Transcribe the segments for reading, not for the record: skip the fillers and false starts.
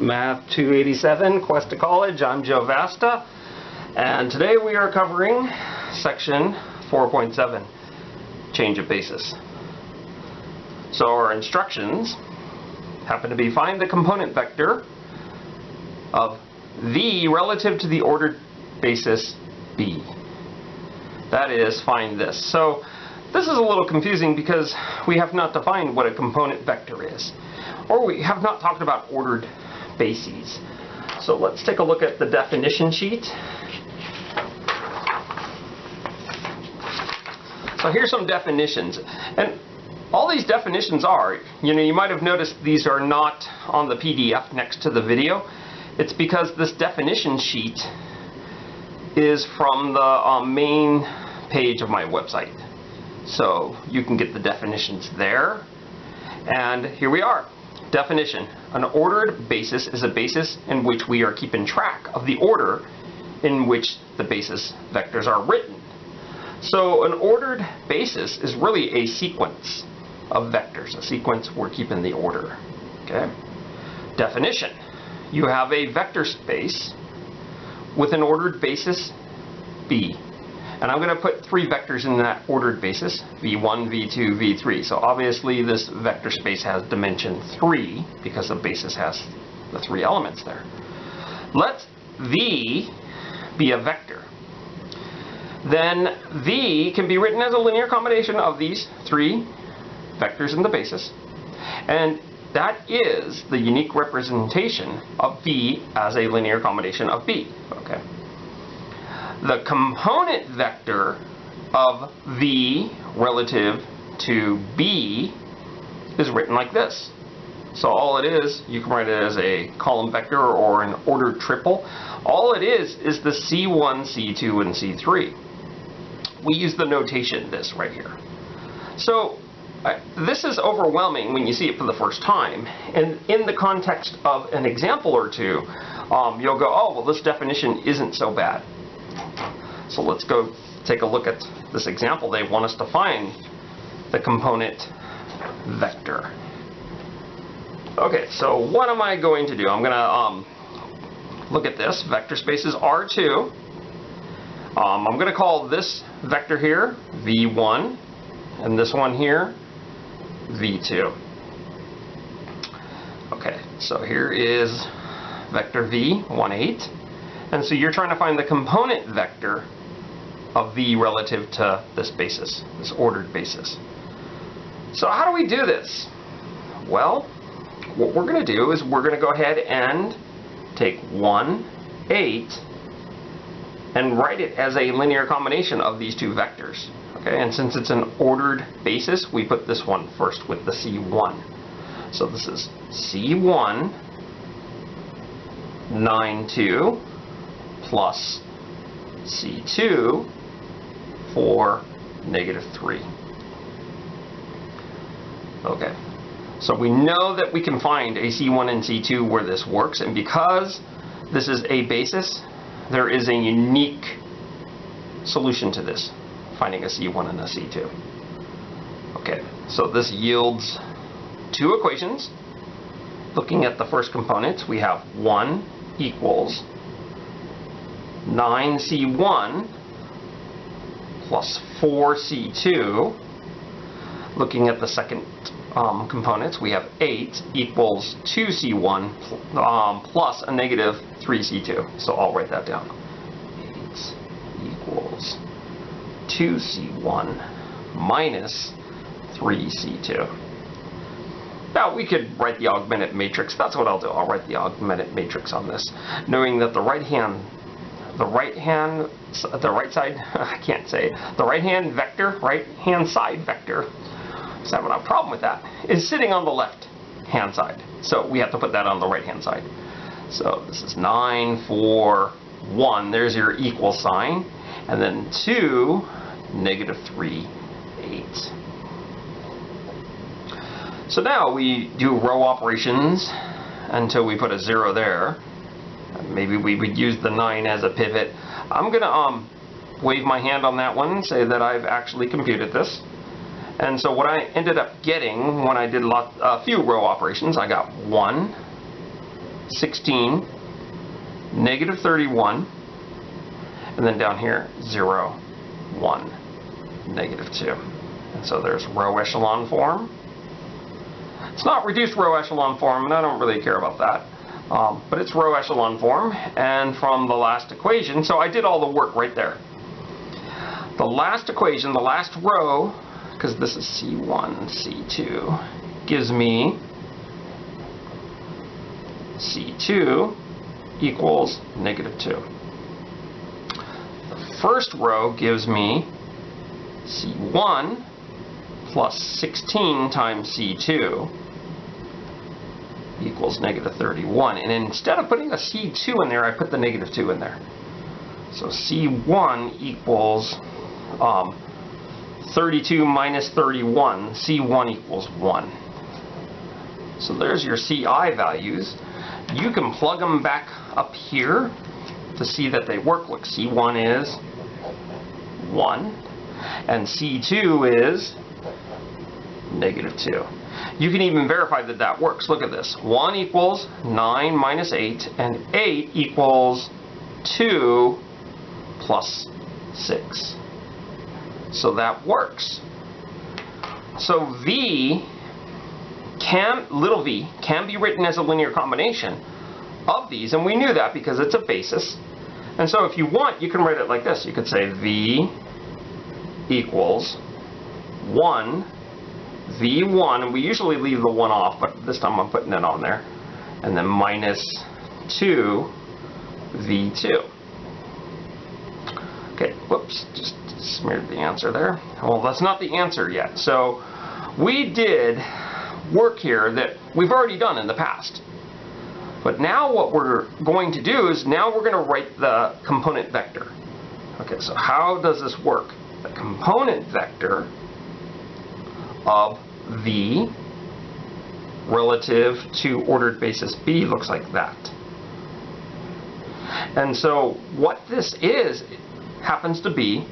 Math 287, Quest to College. I'm Joe Vasta, and today we are covering section 4.7, change of basis. So our instructions happen to be find the component vector of V relative to the ordered basis B. That is, find this. So this is a little confusing because we have not defined what a component vector is, or we have not talked about ordered bases. So let's take a look at the definition sheet. So here's some definitions, and all these definitions are, you might have noticed these are not on the PDF next to the video. It's because this definition sheet is from the main page of my website. So you can get the definitions there. And here we are. Definition. An ordered basis is a basis in which we are keeping track of the order in which the basis vectors are written. So an ordered basis is really a sequence of vectors. A sequence we're keeping the order. Okay. Definition. You have a vector space with an ordered basis B. And I'm going to put three vectors in that ordered basis, v1, v2, v3. So obviously this vector space has dimension 3 because the basis has the three elements there. Let V be a vector. Then V can be written as a linear combination of these three vectors in the basis. And that is the unique representation of V as a linear combination of B. Okay. The component vector of V relative to B is written like this. So all it is, you can write it as a column vector or an ordered triple. All it is the C1, C2, and C3. We use the notation this right here. So this is overwhelming when you see it for the first time. And in the context of an example or two, you'll go, oh, well, this definition isn't so bad. So let's go take a look at this example. They want us to find the component vector. Okay, so what am I going to do? I'm going to look at this. Vector space is R2. I'm going to call this vector here V1, and this one here V2. Okay, so here is vector V, 1, 8. And so you're trying to find the component vector of V relative to this basis, this ordered basis. So how do we do this? Well, what we're going to do is we're going to go ahead and take 1, 8, and write it as a linear combination of these two vectors. Okay, and since it's an ordered basis, we put this one first with the C1. So this is C1, 9, 2, plus C2 for -3. Okay, so we know that we can find a C1 and C2 where this works, and because this is a basis, there is a unique solution to this, finding a C1 and a C2. Okay, so this yields two equations. Looking at the first components, we have 1 equals 9C1 plus 4C2. Looking at the second components, we have 8 equals 2C1 plus a negative 3C2. So I'll write that down. 8 equals 2C1 minus 3C2. Now we could write the augmented matrix. That's what I'll do. I'll write the augmented matrix on this, knowing that the right hand side vector, is having a problem with that, is sitting on the left hand side. So we have to put that on the right hand side. So this is 9, 4, 1. There's your equal sign. And then 2, -3, 8. So now we do row operations until we put a 0 there. Maybe we would use the 9 as a pivot. I'm going to wave my hand on that one and say that I've actually computed this. And so what I ended up getting when I did a few row operations, I got 1, 16, negative 31, and then down here 0, 1, negative 2. And so there's row echelon form. It's not reduced row echelon form, and I don't really care about that. But it's row echelon form, and from the last equation, so I did all the work right there. The last equation, the last row, because this is C1, C2, gives me C2 equals negative 2. The first row gives me C1 plus 16 times C2 equals negative 31. And instead of putting a C2 in there, I put the negative 2 in there. So C1 equals 32 minus 31. C1 equals 1. So there's your CI values. You can plug them back up here to see that they work. Look, C1 is 1, and C2 is negative 2. You can even verify that that works. Look at this. 1 equals 9 minus 8, and 8 equals 2 plus 6. So that works. So little v can be written as a linear combination of these, and we knew that because it's a basis. And so if you want, you can write it like this. You could say v equals 1 v1, and we usually leave the 1 off, but this time I'm putting it on there, and then minus 2 v2. Okay, whoops, just smeared the answer there. Well, that's not the answer yet. So we did work here that we've already done in the past. But now what we're going to do is now we're going to write the component vector. Okay, so how does this work? The component vector of V relative to ordered basis B looks like that. And so what this is happens to be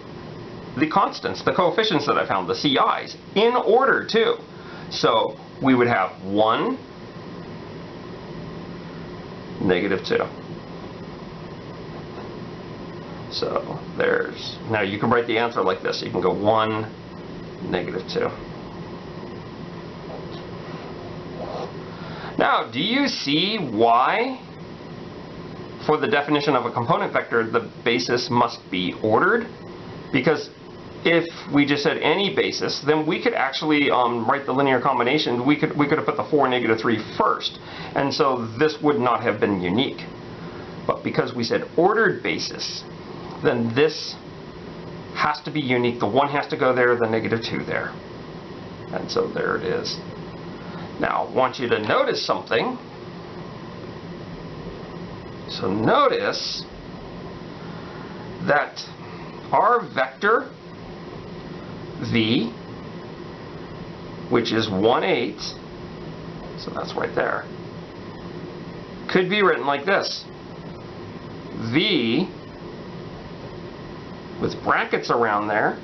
the constants, the coefficients that I found, the CIs, in order too. So we would have 1, negative 2. So there's, now you can write the answer like this. You can go 1, negative 2. Now, do you see why, for the definition of a component vector, the basis must be ordered? Because if we just said any basis, then we could actually write the linear combination. We could have put the 4, negative 3 first, and so this would not have been unique. But because we said ordered basis, then this has to be unique. The 1 has to go there, the negative 2 there. And so there it is. Now, I want you to notice something. So notice that our vector V, which is 1/8, so that's right there, could be written like this. V with brackets around there,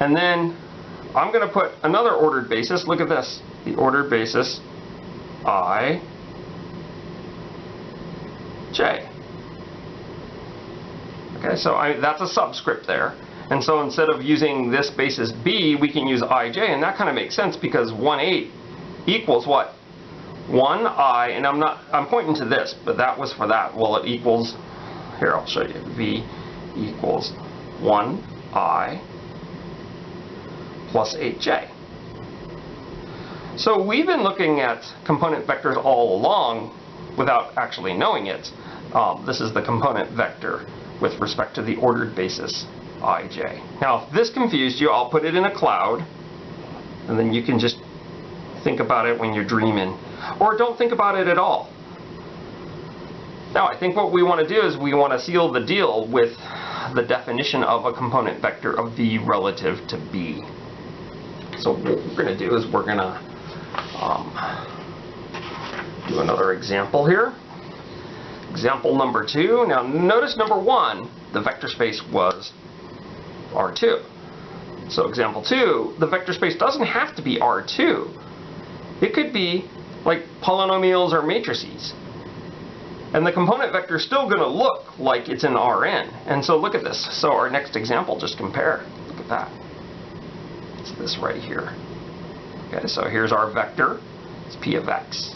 and then I'm going to put another ordered basis. Look at this. The ordered basis I, J. Okay, so that's a subscript there. And so instead of using this basis B, we can use IJ, and that kind of makes sense because 1/8 equals what? 1I, and I'm pointing to this, but that was for that. Well, it equals, here I'll show you, V equals 1I plus 8J. So we've been looking at component vectors all along without actually knowing it. This is the component vector with respect to the ordered basis IJ. Now, if this confused you, I'll put it in a cloud, and then you can just think about it when you're dreaming. Or don't think about it at all. Now, I think what we want to do is we want to seal the deal with the definition of a component vector of V relative to B. So what we're going to do is we're going to do another example here. Example number 2. Now notice number 1, the vector space was R2. So example 2, the vector space doesn't have to be R2. It could be like polynomials or matrices. And the component vector is still going to look like it's an Rn. And so look at this. So our next example, just compare. Look at that. It's this right here. Okay, so here's our vector. It's p of x,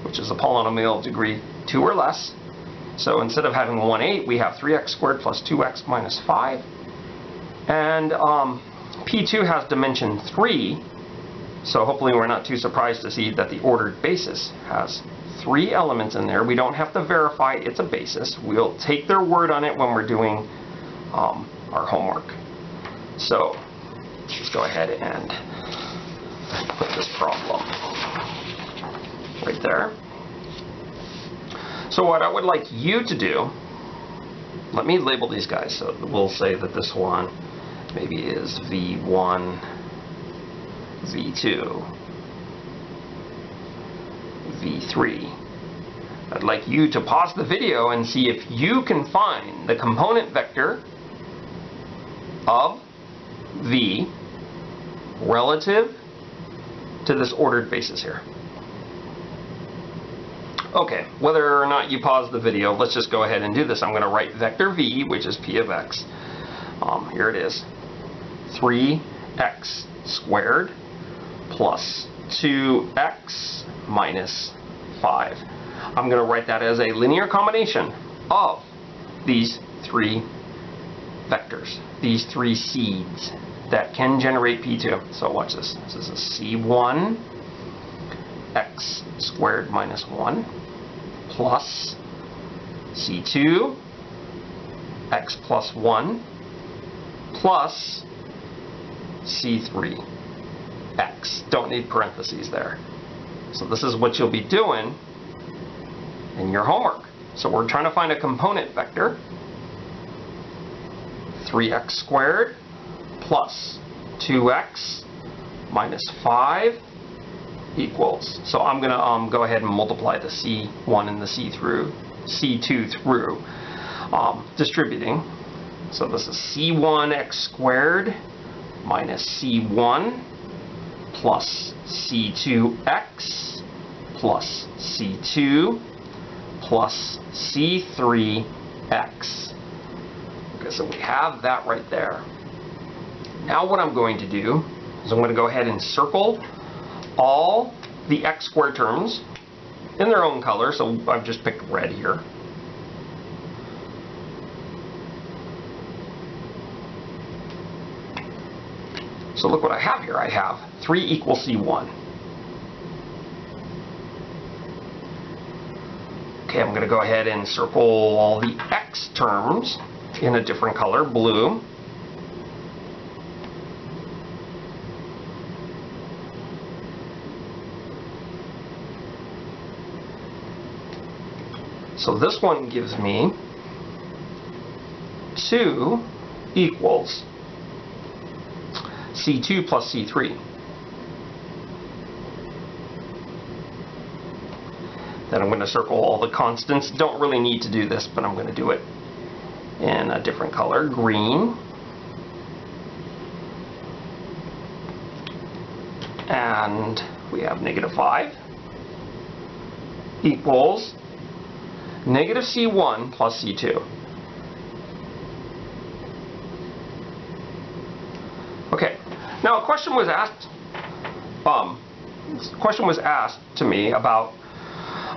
which is a polynomial of degree 2 or less. So instead of having 1, 8, we have 3x squared plus 2x minus 5. And P2 has dimension 3. So hopefully we're not too surprised to see that the ordered basis has 3 elements in there. We don't have to verify it's a basis. We'll take their word on it when we're doing our homework. So let's go ahead and put this problem right there. So what I would like you to do, let me label these guys. So we'll say that this one maybe is V1, V2, V3. I'd like you to pause the video and see if you can find the component vector of V relative to this ordered basis here. Okay, whether or not you pause the video, let's just go ahead and do this. I'm going to write vector V, which is p of x. Here it is. 3x squared plus 2x minus 5. I'm going to write that as a linear combination of these 3 vectors, these 3 seeds that can generate P2. So watch this. This is a C1 x squared minus 1 plus C2 x plus 1 plus C3 x. Don't need parentheses there. So this is what you'll be doing in your homework. So we're trying to find a component vector. 3x squared plus 2x minus 5 equals. So I'm going to go ahead and multiply the C1 and the C2 through distributing. So this is C1 x squared minus C1 plus C2 x plus C2 plus C3 x. Okay, so we have that right there. Now what I'm going to do is I'm going to go ahead and circle all the x squared terms in their own color. So I've just picked red here. So look what I have here. I have 3 equals C1. Okay, I'm going to go ahead and circle all the x terms in a different color, blue. So this one gives me 2 equals C2 plus C3. Then I'm going to circle all the constants. Don't really need to do this, but I'm going to do it in a different color, green. And we have negative 5 equals negative C1 plus C2. Okay, now a question was asked to me about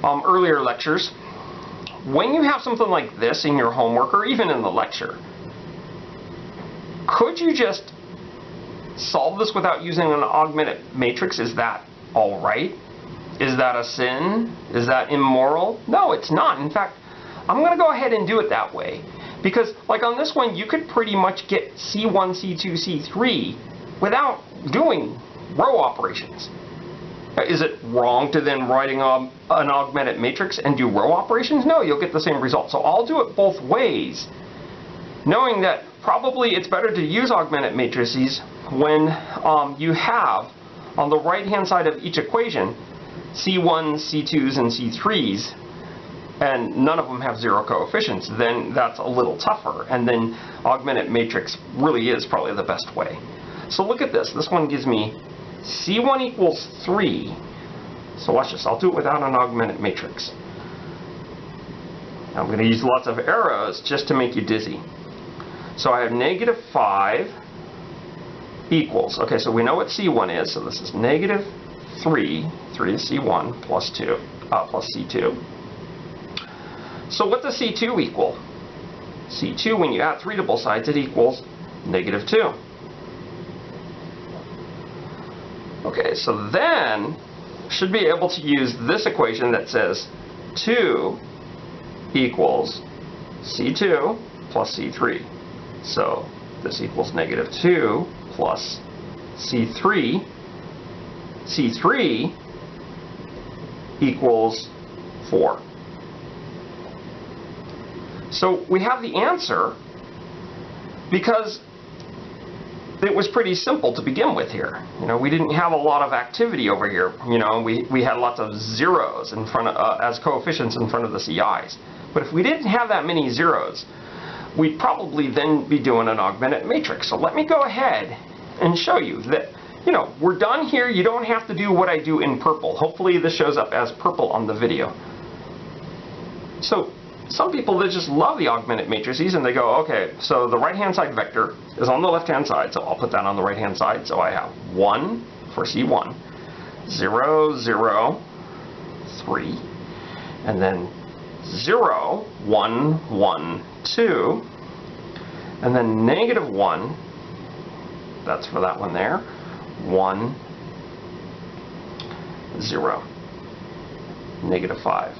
earlier lectures. When you have something like this in your homework or even in the lecture, could you just solve this without using an augmented matrix? Is that all right? Is that a sin? Is that immoral? No, it's not. In fact, I'm going to go ahead and do it that way. Because, like on this one, you could pretty much get C1, C2, C3 without doing row operations. Is it wrong to then writing an augmented matrix and do row operations? No, you'll get the same result. So I'll do it both ways, knowing that probably it's better to use augmented matrices when you have, on the right-hand side of each equation, C1s, C2s, and C3s, and none of them have 0 coefficients. Then that's a little tougher, and then augmented matrix really is probably the best way. So look at this. This one gives me C1 equals 3. So watch this. I'll do it without an augmented matrix. I'm going to use lots of arrows just to make you dizzy. So I have negative 5 equals, okay, so we know what C1 is, so this is negative 3 is C1 plus C2. So what does C2 equal? C2, when you add 3 to both sides, it equals negative 2. Okay, so then should be able to use this equation that says 2 equals C2 plus C3. So this equals negative 2 plus C3. C3 equals 4. So we have the answer because it was pretty simple to begin with here. You know, we didn't have a lot of activity over here. You know, we had lots of zeros in front of, as coefficients in front of the CIs. But if we didn't have that many zeros, we'd probably then be doing an augmented matrix. So let me go ahead and show you that, you know, we're done here. You don't have to do what I do in purple. Hopefully this shows up as purple on the video. So some people, they just love the augmented matrices and they go, okay, so the right hand side vector is on the left hand side, so I'll put that on the right hand side. So I have 1 for C1, 0, 0, 3, and then 0, 1, 1, 2, and then negative 1, that's for that one there, 1, 0, negative 5.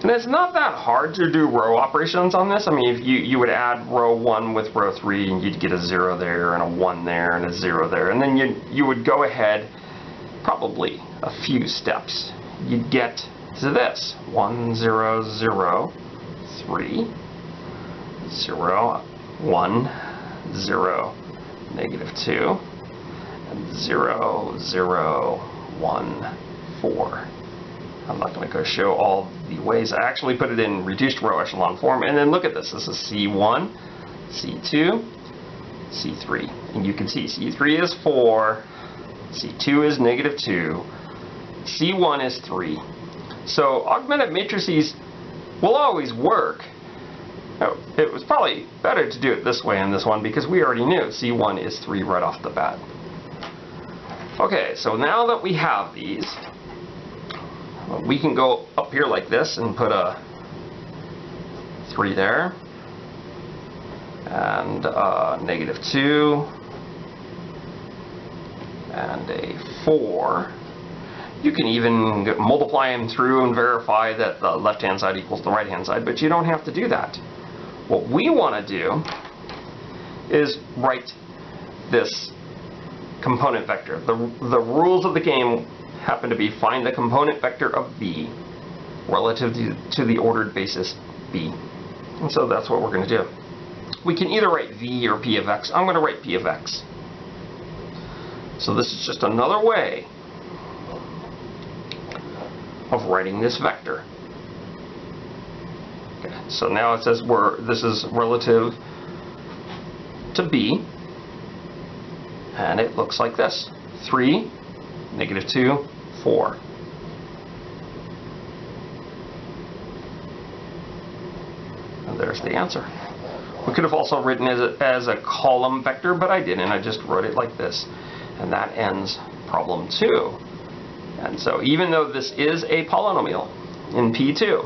And it's not that hard to do row operations on this. I mean, if you would add row 1 with row 3, and you'd get a 0 there, and a 1 there, and a 0 there. And then you would go ahead, probably a few steps. You'd get to this. 1, 0, 0, 3, 0, 1, 0, negative 2, and 0, 0, 1, 4. I'm not going to go show all the ways. I actually put it in reduced row echelon form. And then look at this. This is C1, C2, C3. And you can see C3 is 4, C2 is negative 2, C1 is 3. So augmented matrices will always work. It was probably better to do it this way in this one because we already knew C1 is 3 right off the bat. Okay, so now that we have these, we can go up here like this and put a 3 there, and negative 2, and a 4. You can even multiply them through and verify that the left-hand side equals the right-hand side, but you don't have to do that. What we want to do is write this component vector. The rules of the game happen to be find the component vector of B relative to the ordered basis B. And so that's what we're going to do. We can either write V or P of X. I'm going to write P of X. So this is just another way of writing this vector. Okay, so now it says this is relative to B, and it looks like this. 3, negative 2, 4. And there's the answer. We could have also written it as a column vector, but I didn't. I just wrote it like this. And that ends problem 2. And so even though this is a polynomial in P2,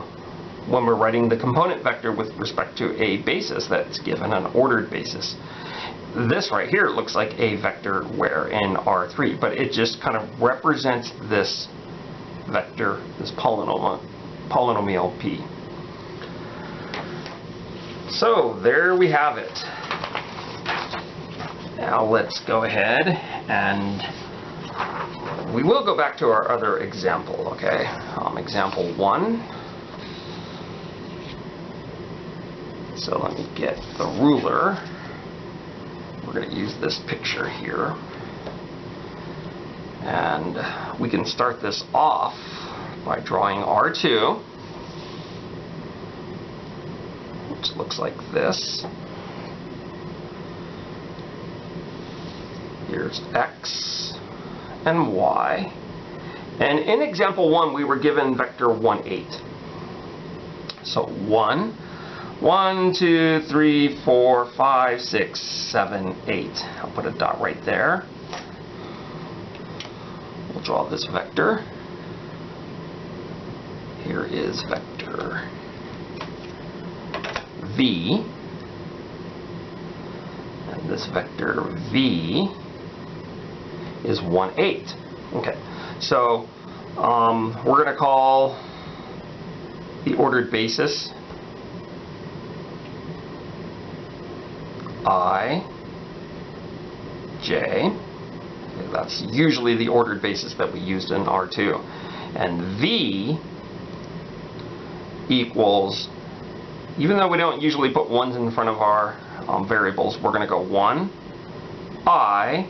when we're writing the component vector with respect to a basis that's given an ordered basis, this right here looks like a vector where in R3, but it just kind of represents this vector, this polynomial P. So there we have it. Now let's go ahead and we will go back to our other example, okay? Example 1. So let me get the ruler. We're going to use this picture here. And we can start this off by drawing R2, which looks like this. Here's X and Y. And in example 1, we were given vector 1, 8. So 1, 1, 2, 3, 4, 5, 6, 7, 8. I'll put a dot right there. We'll draw this vector. Here is vector V. And this vector V is 1, 8. Okay, so we're going to call the ordered basis I, J. Okay, that's usually the ordered basis that we used in R2. And V equals, even though we don't usually put ones in front of our variables, we're going to go 1, I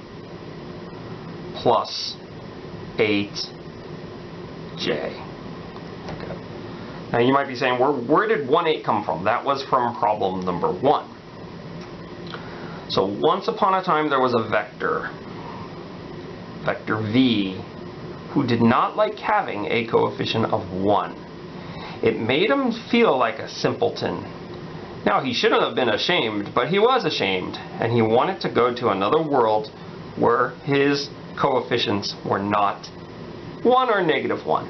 plus 8, J. Okay. Now you might be saying, where did 1, 8 come from? That was from problem number 1. So once upon a time there was a vector V, who did not like having a coefficient of 1. It made him feel like a simpleton. Now he shouldn't have been ashamed, but he was ashamed, and he wanted to go to another world where his coefficients were not 1 or -1.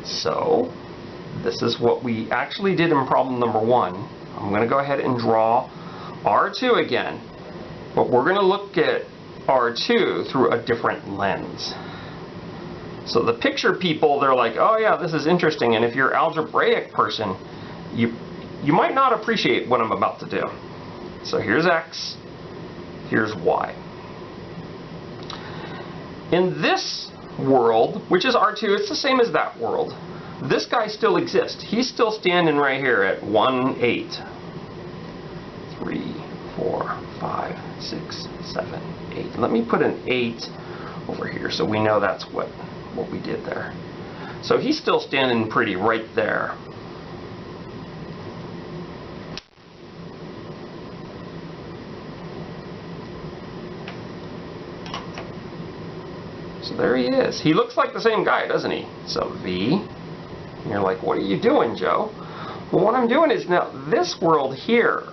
So this is what we actually did in problem number 1. I'm going to go ahead and draw R2 again, but we're going to look at R2 through a different lens. So the picture people, they're like, oh yeah, this is interesting, and if you're an algebraic person, you might not appreciate what I'm about to do. So here's X, here's Y. In this world, which is R2, it's the same as that world. This guy still exists. He's still standing right here at 1, 8. 3, 4, 5, 6, 7, 8. Let me put an 8 over here so we know that's what we did there. So he's still standing pretty right there. So there he is. He looks like the same guy, doesn't he? So V. And you're like, what are you doing, Joe? Well, what I'm doing is now this world here.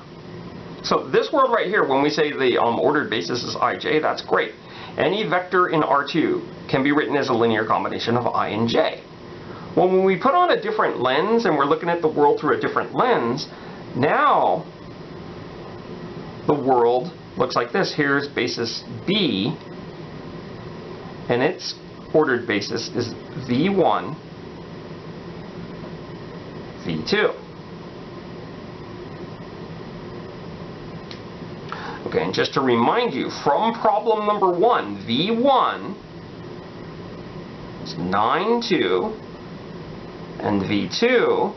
So this world right here, when we say the ordered basis is ij, that's great. Any vector in R2 can be written as a linear combination of I and j. Well, when we put on a different lens and we're looking at the world through a different lens, now the world looks like this. Here's basis B, and its ordered basis is V1, V2. Okay, and just to remind you, from problem number 1, V1 is 9, 2, and V2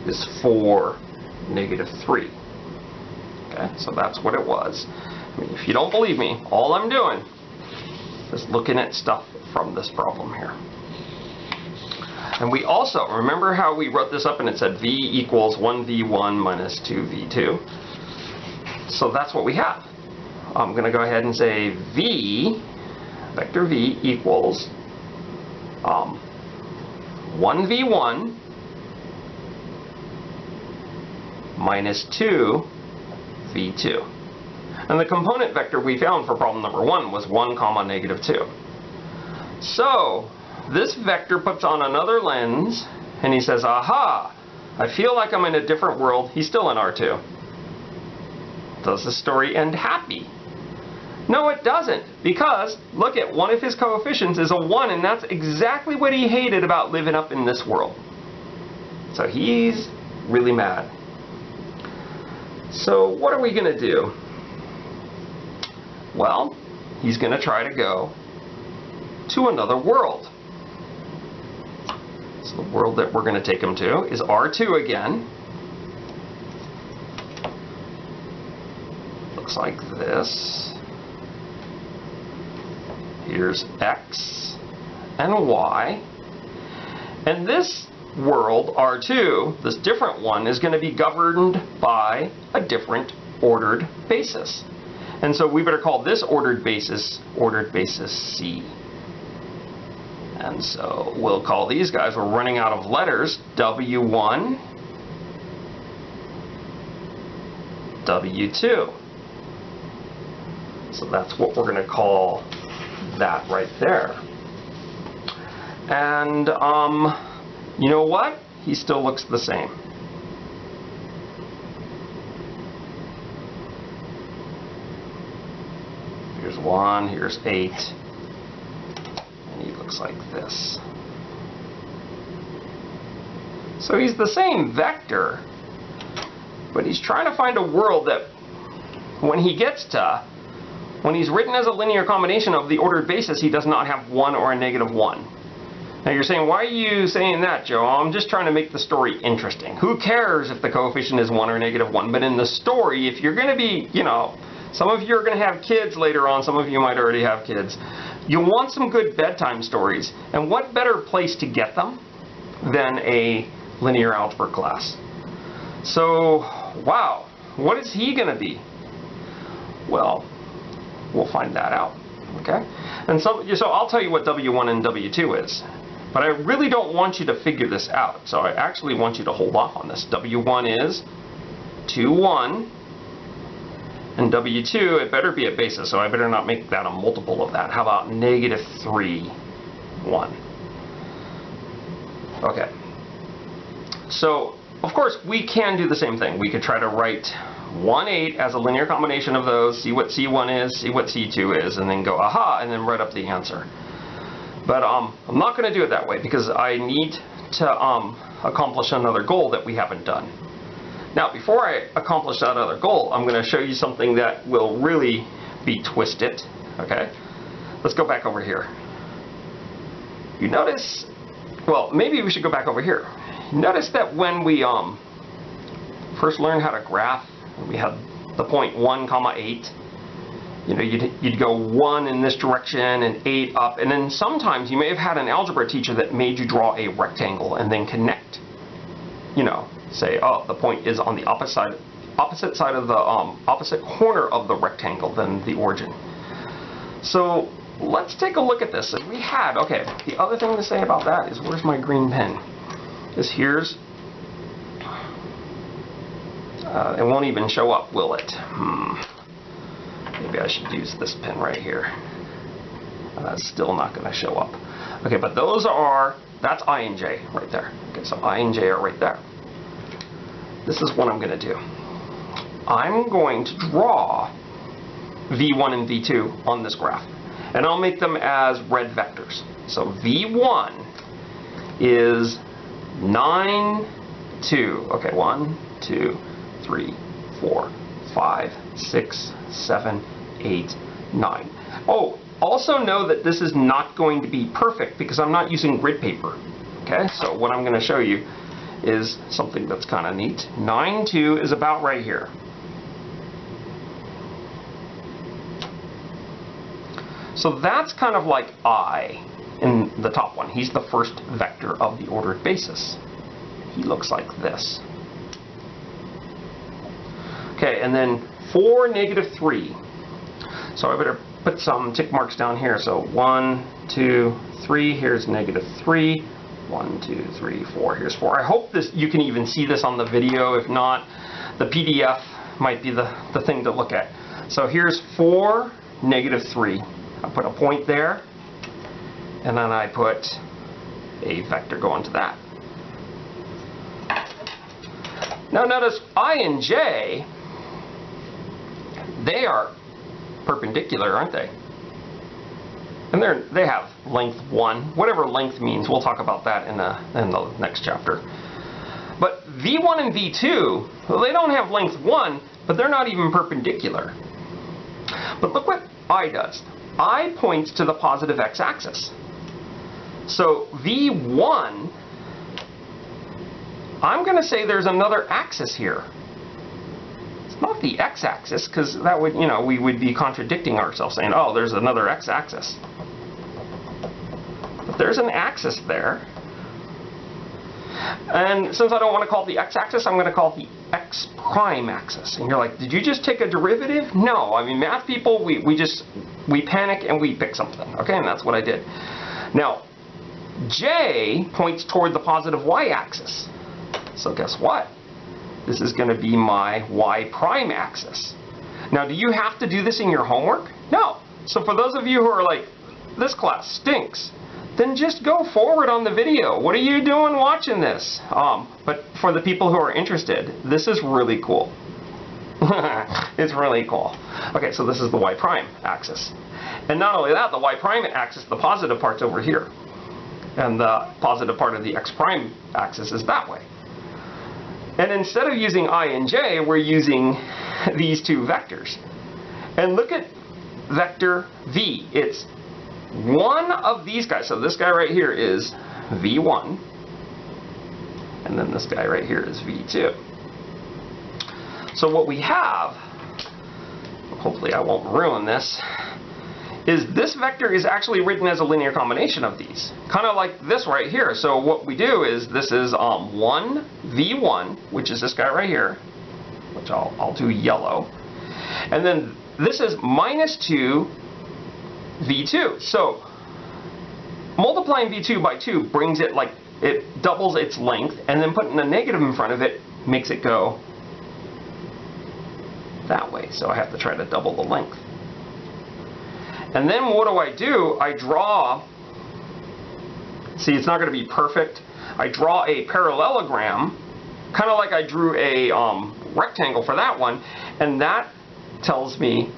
is 4, -3. Okay, so that's what it was. I mean, if you don't believe me, all I'm doing is looking at stuff from this problem here. And we also, remember how we wrote this up and it said V equals 1V1 minus 2V2? So that's what we have. I'm going to go ahead and say V, vector V equals 1V1 minus 2V2. And the component vector we found for problem number 1 was 1, -2. So this vector puts on another lens and he says, aha, I feel like I'm in a different world. He's still in R2. Does the story end happy? No, it doesn't, because look at one of his coefficients is a 1, and that's exactly what he hated about living up in this world. So he's really mad. So what are we going to do? Well, he's going to try to go to another world. So the world that we're going to take him to is R2 again. Looks like this. Here's X and Y. And this world, R2, this different one, is going to be governed by a different ordered basis. And so we better call this ordered basis C. And so we'll call these guys, we're running out of letters, W1, W2. So that's what we're going to call that right there. And you know what? He still looks the same. Here's 1, here's 8, and he looks like this. So he's the same vector, but he's trying to find a world that when he's written as a linear combination of the ordered basis, he does not have 1 or a -1. Now you're saying, why are you saying that, Joe? I'm just trying to make the story interesting. Who cares if the coefficient is 1 or -1? But in the story, if you're going to be, some of you are going to have kids later on, some of you might already have kids. You want some good bedtime stories. And what better place to get them than a linear algebra class? So, wow, what is he going to be? Well, we'll find that out, okay? And so I'll tell you what W1 and W2 is. But I really don't want you to figure this out. So I actually want you to hold off on this. W1 is 2, 1. And W2, it better be a basis, so I better not make that a multiple of that. How about -3, 1? Okay. So, of course, we can do the same thing. We could try to write 1, 8 as a linear combination of those, see what C1 is, see what C2 is, and then go, aha, and then write up the answer. But I'm not going to do it that way because I need to accomplish another goal that we haven't done. Now, before I accomplish that other goal, I'm going to show you something that will really be twisted. Okay? Let's go back over here. You notice, well, maybe we should go back over here. You notice that when we first learned how to graph, we had the point 1, 8. You'd go 1 in this direction and 8 up, and then sometimes you may have had an algebra teacher that made you draw a rectangle and then connect. Say, oh, the point is on the opposite side of the opposite corner of the rectangle than the origin. So let's take a look at this. We had, okay, the other thing to say about that is, where's my green pen? Is here's, it won't even show up, will it? Maybe I should use this pen right here. That's still not going to show up. Okay, but that's I and J right there. Okay, so I and J are right there. This is what I'm going to do. I'm going to draw V1 and V2 on this graph. And I'll make them as red vectors. So V1 is 9, 2. Okay, 1, 2, 3, 4, 5, 6, 7, 8, 9. Oh, also know that this is not going to be perfect because I'm not using grid paper. Okay, so what I'm going to show you is something that's kind of neat. 9, 2 is about right here. So that's kind of like I in the top one. He's the first vector of the ordered basis. He looks like this. Okay, and then 4, -3. So I better put some tick marks down here. So 1, 2, 3. Here's -3. 1, 2, 3, 4. Here's 4. I hope you can even see this on the video. If not, the PDF might be the thing to look at. So here's 4, -3. I put a point there, and then I put a vector going to that. Now notice I and J, they are perpendicular, aren't they? And they have length 1, whatever length means. We'll talk about that in the next chapter. But V1 and V2, well, they don't have length 1, but they're not even perpendicular. But look what I does. I points to the positive x-axis. So V1, I'm going to say there's another axis here. It's not the x-axis, because that would, we would be contradicting ourselves, saying, oh, there's another x-axis. But there's an axis there. And since I don't want to call it the x-axis, I'm going to call it the x-prime axis. And you're like, did you just take a derivative? No. I mean, math people, we panic and we pick something. Okay, and that's what I did. Now, J points toward the positive y-axis. So guess what? This is going to be my y prime axis. Now, do you have to do this in your homework? No. So for those of you who are like, this class stinks, then just go forward on the video. What are you doing watching this? But for the people who are interested, this is really cool. It's really cool. Okay, so this is the y prime axis. And not only that, the y prime axis, the positive part's over here. And the positive part of the x prime axis is that way. And instead of using I and j, we're using these two vectors. And look at vector v. It's one of these guys. So this guy right here is v1. And then this guy right here is v2. So what we have, hopefully I won't ruin this, is this vector is actually written as a linear combination of these. Kind of like this right here. So what we do is, this is 1 v1, which is this guy right here, which I'll do yellow. And then this is minus 2 v2. So multiplying v2 by 2 brings it like, it doubles its length, and then putting a negative in front of it makes it go that way. So I have to try to double the length. And then what do? I draw, see, it's not going to be perfect. I draw a parallelogram, kind of like I drew a rectangle for that one, and that tells me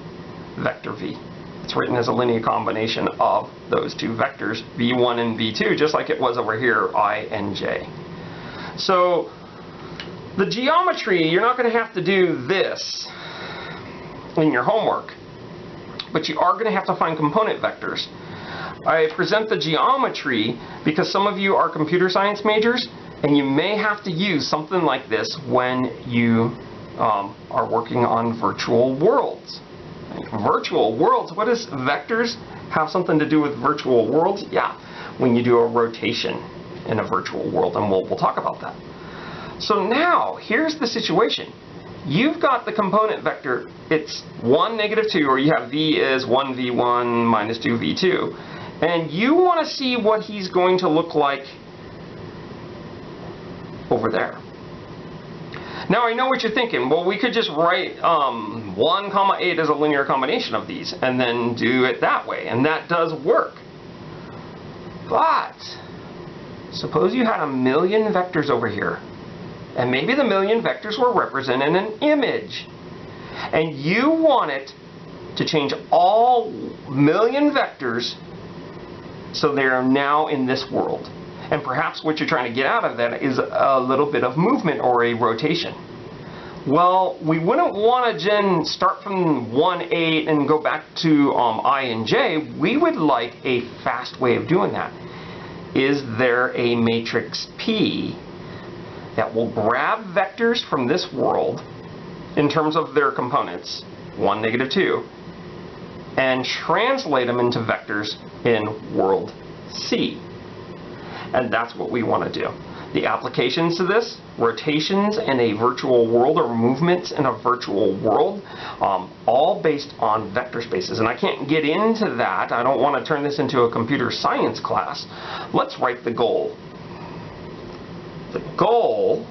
vector v. It's written as a linear combination of those two vectors, v1 and v2, just like it was over here, I and j. So the geometry, you're not going to have to do this in your homework, but you are going to have to find component vectors. I present the geometry because some of you are computer science majors, and you may have to use something like this when you are working on virtual worlds. Virtual worlds, what does vectors have something to do with virtual worlds? Yeah, when you do a rotation in a virtual world, and we'll talk about that. So now, here's the situation. You've got the component vector, it's 1, negative 2, or you have v is 1, v1, minus 2, v2. And you want to see what he's going to look like over there. Now I know what you're thinking. Well, we could just write 1, 8 as a linear combination of these, and then do it that way. And that does work. But suppose you had 1,000,000 vectors over here. And maybe the 1,000,000 vectors were representing an image. And you want it to change all 1,000,000 vectors so they are now in this world. And perhaps what you're trying to get out of that is a little bit of movement or a rotation. Well, we wouldn't want to then start from 1, 8 and go back to I and j. We would like a fast way of doing that. Is there a matrix P that will grab vectors from this world in terms of their components, 1, negative 2, and translate them into vectors in world C? And that's what we want to do. The applications to this, rotations in a virtual world or movements in a virtual world, all based on vector spaces. And I can't get into that. I don't want to turn this into a computer science class. Let's write the goal. The goal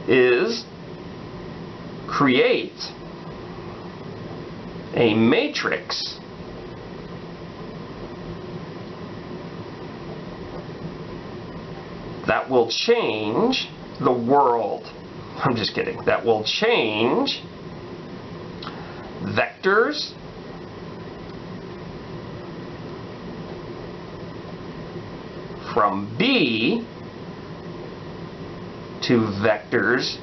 is create a matrix that will change the world. I'm just kidding. That will change vectors from B to vectors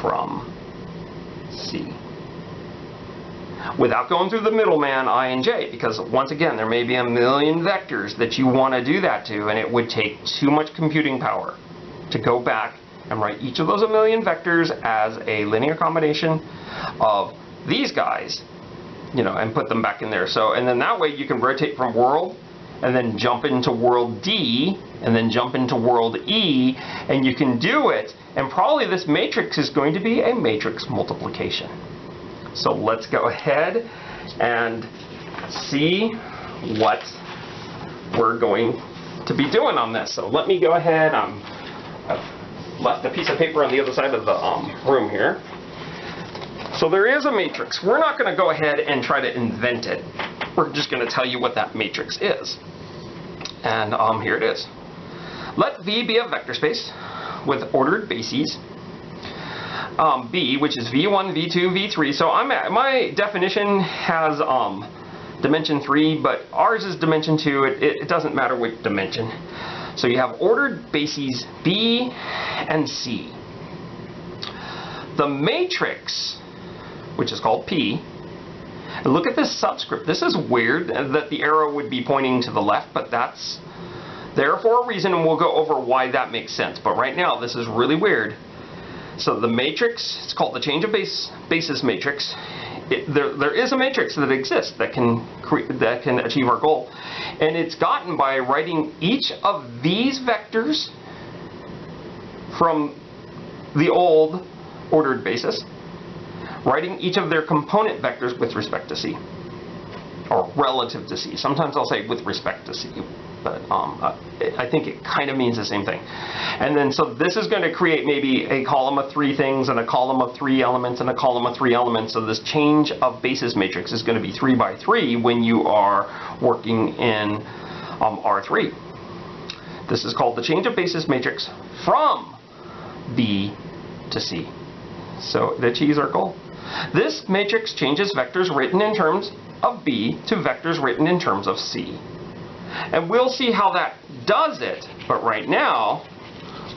from C. Without going through the middleman, I and j, because once again, there may be 1,000,000 vectors that you want to do that to, and it would take too much computing power to go back and write each of those 1,000,000 vectors as a linear combination of these guys, and put them back in there. So, and then that way you can rotate from world, and then jump into world D, and then jump into world E, and you can do it, and probably this matrix is going to be a matrix multiplication. So let's go ahead and see what we're going to be doing on this. So let me go ahead. I've left a piece of paper on the other side of the room here. So there is a matrix. We're not going to go ahead and try to invent it. We're just going to tell you what that matrix is. And here it is. Let V be a vector space with ordered bases. B, which is V1, V2, V3. So my definition has dimension 3, but ours is dimension 2. It doesn't matter which dimension. So you have ordered bases B and C. The matrix, which is called P, and look at this subscript. This is weird that the arrow would be pointing to the left, but that's there for a reason, and we'll go over why that makes sense. But right now, this is really weird. So the matrix, it's called the change of basis matrix. There is a matrix that exists that can achieve our goal, and it's gotten by writing each of these vectors from the old ordered basis, writing each of their component vectors with respect to C, or relative to C. Sometimes I'll say with respect to C, but I think it kind of means the same thing. And then so this is going to create maybe a column of 3 things and a column of 3 elements and a column of 3 elements. So this change of basis matrix is going to be 3 by 3 when you are working in R3. This is called the change of basis matrix from B to C. So it achieves our goal. This matrix changes vectors written in terms of B to vectors written in terms of C. And we'll see how that does it, but right now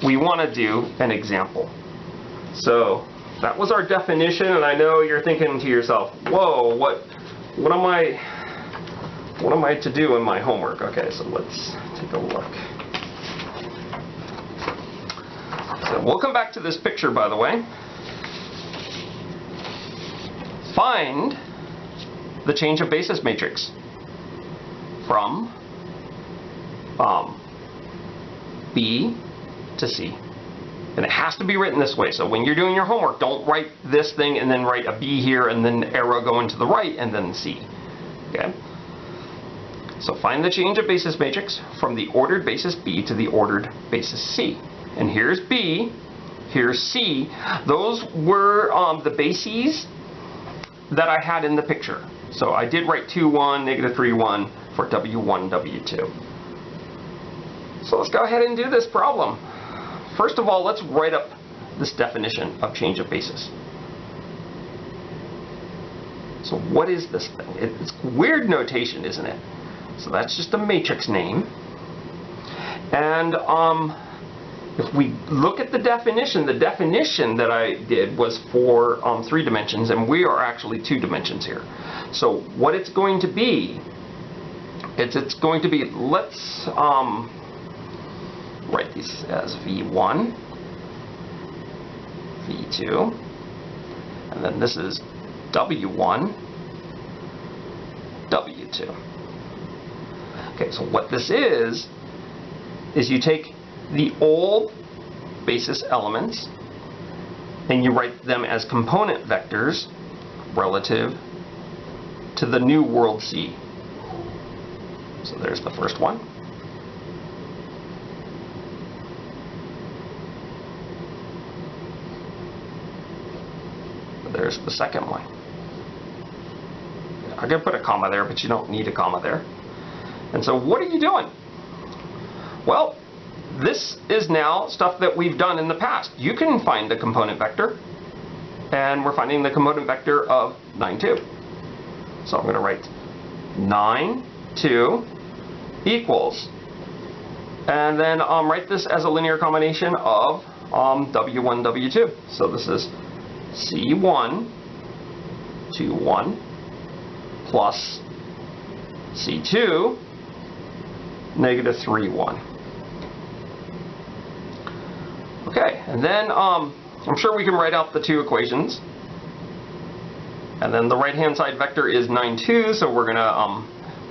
we want to do an example. So that was our definition, and I know you're thinking to yourself, whoa, what am I to do in my homework? Okay, so let's take a look. So we'll come back to this picture, by the way. Find the change of basis matrix from B to C. And it has to be written this way. So when you're doing your homework, don't write this thing and then write a B here and then arrow going to the right and then C. Okay? So find the change of basis matrix from the ordered basis B to the ordered basis C. And here's B, here's C. Those were the bases that I had in the picture. So I did write 2, 1, negative 3, 1 for W1, W2. So let's go ahead and do this problem. First of all, let's write up this definition of change of basis. So what is this thing? It's weird notation, isn't it? So that's just a matrix name. And if we look at the definition that I did was for 3 dimensions, and we are actually 2 dimensions here. So what it's going to be, it's going to be, let's write these as V1, V2, and then this is W1, W2. Okay, so what this is you take the old basis elements and you write them as component vectors relative to the new world C. So there's the first one. There's the second one. I'm going to put a comma there, but you don't need a comma there. And so what are you doing? Well, this is now stuff that we've done in the past. You can find the component vector, and we're finding the component vector of 9, 2. So I'm going to write 9, 2 equals, and then write this as a linear combination of W1, W2. So this is C1, 2, 1 plus C2, negative 3, 1. Okay, and then I'm sure we can write out the 2 equations. And then the right-hand side vector is 9, 2, so we're gonna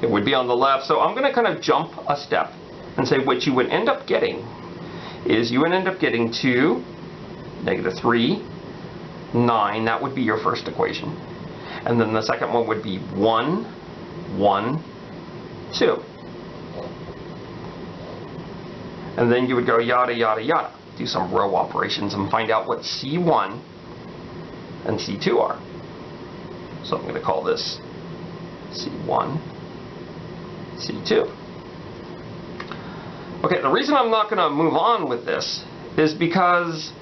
it would be on the left. So I'm gonna kind of jump a step and say what you would end up getting is you would end up getting 2, negative 3, 9. That would be your first equation. And then the second one would be 1, 1, 2. And then you would go yada, yada, yada. Do some row operations and find out what C1 and C2 are. So I'm going to call this C1, C2. Okay, the reason I'm not going to move on with this is because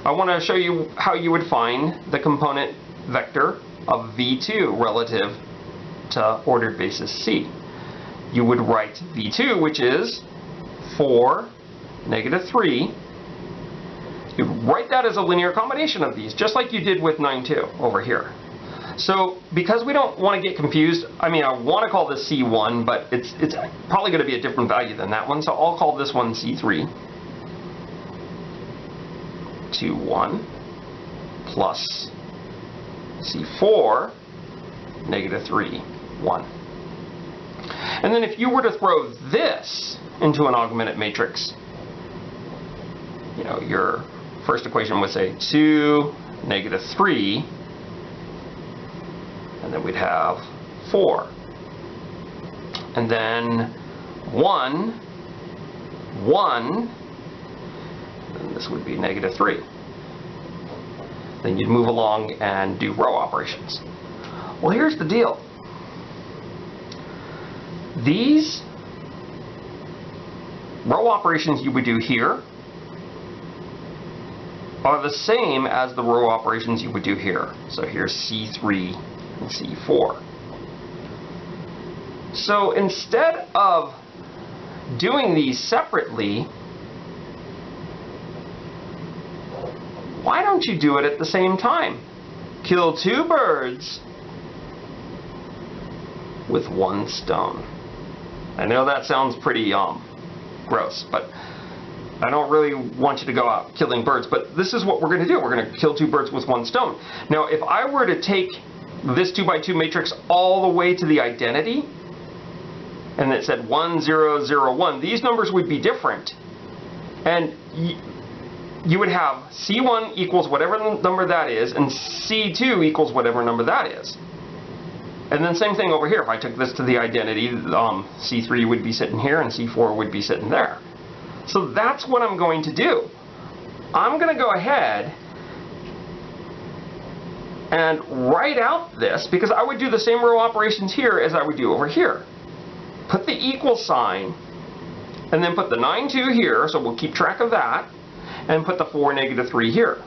I want to show you how you would find the component vector of V2 relative to ordered basis C. You would write V2, which is 4, -3. You write that as a linear combination of these, just like you did with 9-2 over here. So because we don't want to get confused, I mean, I want to call this C1, but it's probably going to be a different value than that one, so I'll call this one C3. 2, 1 plus C4, -3, 1. And then if you were to throw this into an augmented matrix, you know, your first equation would say 2, -3, and then we'd have 4. And then 1, 1, and this would be -3. Then you'd move along and do row operations. Well, here's the deal. These row operations you would do here are the same as the row operations you would do here. So here's C3 and C4. So instead of doing these separately, why don't you do it at the same time? Kill 2 birds with 1 stone. I know that sounds pretty gross, but I don't really want you to go out killing birds, but this is what we're going to do. We're going to kill 2 birds with 1 stone. Now, if I were to take this 2x2 matrix all the way to the identity, and it said 1, 0, 0, 1, these numbers would be different. And you would have C1 equals whatever number that is, and C2 equals whatever number that is. And then same thing over here. If I took this to the identity, C3 would be sitting here, and C4 would be sitting there. So that's what I'm going to do. I'm going to go ahead and write out this, because I would do the same row operations here as I would do over here. Put the equal sign, and then put the 9-2 here, so we'll keep track of that, and put the 4, -3 here.